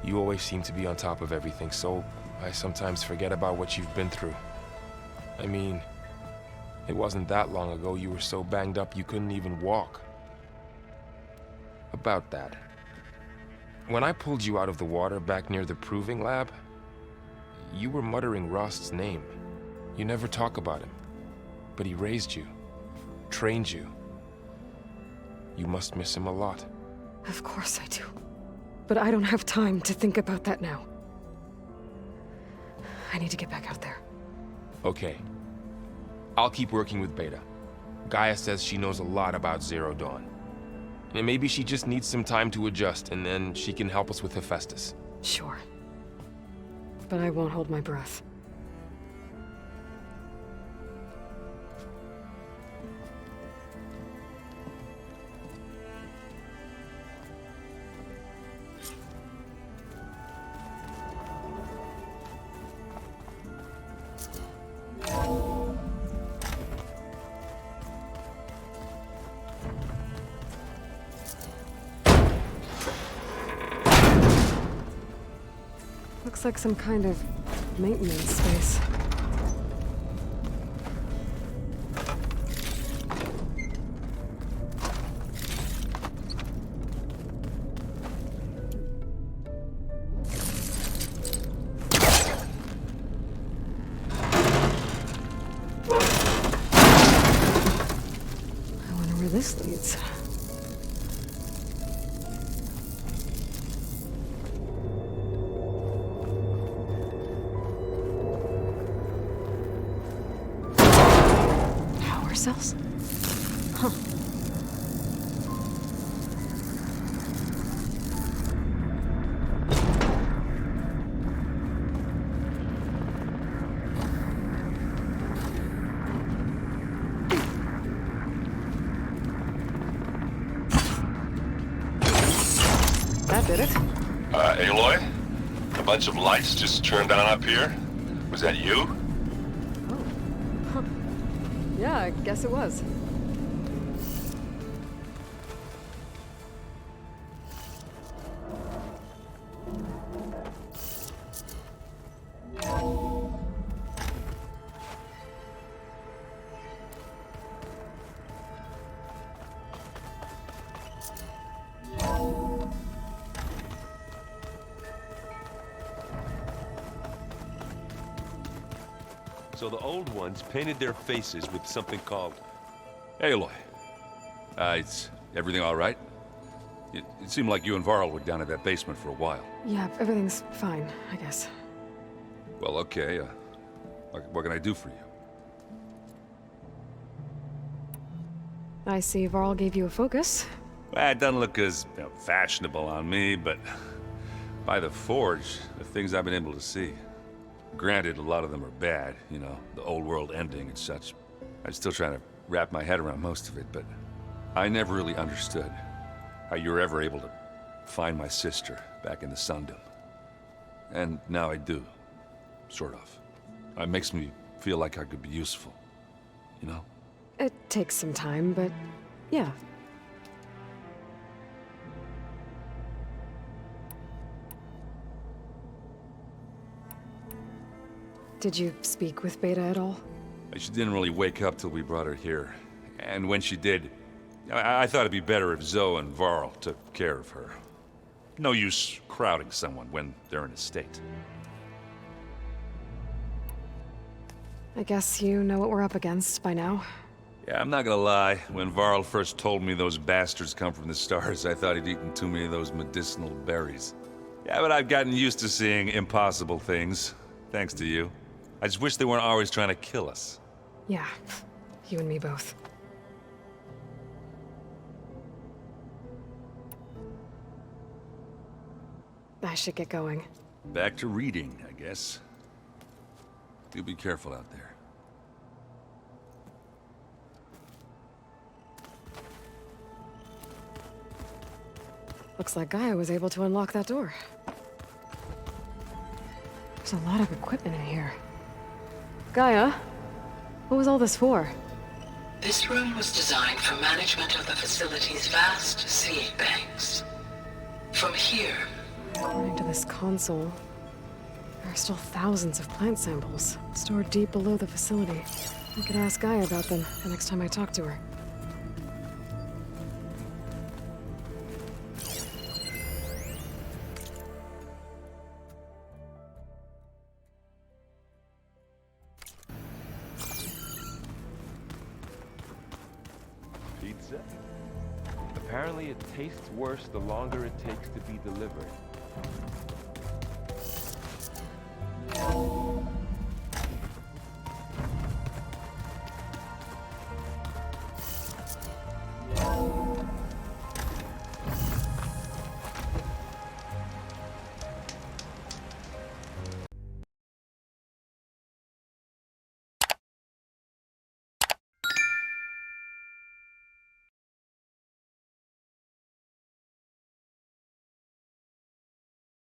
J: You always seem to be on top of everything, so I sometimes forget about what you've been through. I mean, it wasn't that long ago you were so banged up you couldn't even walk. About that. When I pulled you out of the water back near the proving lab, you were muttering Rost's name. You never talk about him. But he raised you, trained you. You must miss him a lot.
C: Of course I do. But I don't have time to think about that now. I need to get back out there.
J: Okay. I'll keep working with Beta. Gaia says she knows a lot about Zero Dawn. And maybe she just needs some time to adjust, and then she can help us with Hephaestus.
C: Sure. But I won't hold my breath. Looks like some kind of maintenance space. I wonder where this leads. Cells? Huh. That did it.
M: Aloy? A bunch of lights just turned on up here? Was that you?
C: Yeah, I guess it was.
K: So the old ones painted their faces with something called...
N: Aloy. Is everything all right? It seemed like you and Varl were down at that basement for a while.
C: Yeah, everything's fine, I guess.
N: Well, okay. What can I do for you?
C: I see Varl gave you a focus.
N: Well, it doesn't look as fashionable on me, but by the Forge, the things I've been able to see. Granted, a lot of them are bad, you know, the old world ending and such. I'm still trying to wrap my head around most of it, but I never really understood how you were ever able to find my sister back in the Sundom. And now I do, sort of. It makes me feel like I could be useful, you know?
C: It takes some time, but yeah. Did you speak with Beta at all?
N: She didn't really wake up till we brought her here. And when she did, I thought it'd be better if Zoe and Varl took care of her. No use crowding someone when they're in a state.
C: I guess you know what we're up against by now.
N: Yeah, I'm not gonna lie. When Varl first told me those bastards come from the stars, I thought he'd eaten too many of those medicinal berries. Yeah, but I've gotten used to seeing impossible things, thanks to you. I just wish they weren't always trying to kill us.
C: Yeah, you and me both. I should get going.
N: Back to reading, I guess. You be careful out there.
C: Looks like Gaia was able to unlock that door. There's a lot of equipment in here. Gaia, what was all this for?
I: This room was designed for management of the facility's vast seed banks. From here...
C: According to this console, there are still thousands of plant samples stored deep below the facility. I could ask Gaia about them the next time I talk to her.
K: Pizza? Apparently it tastes worse the longer it takes to be delivered.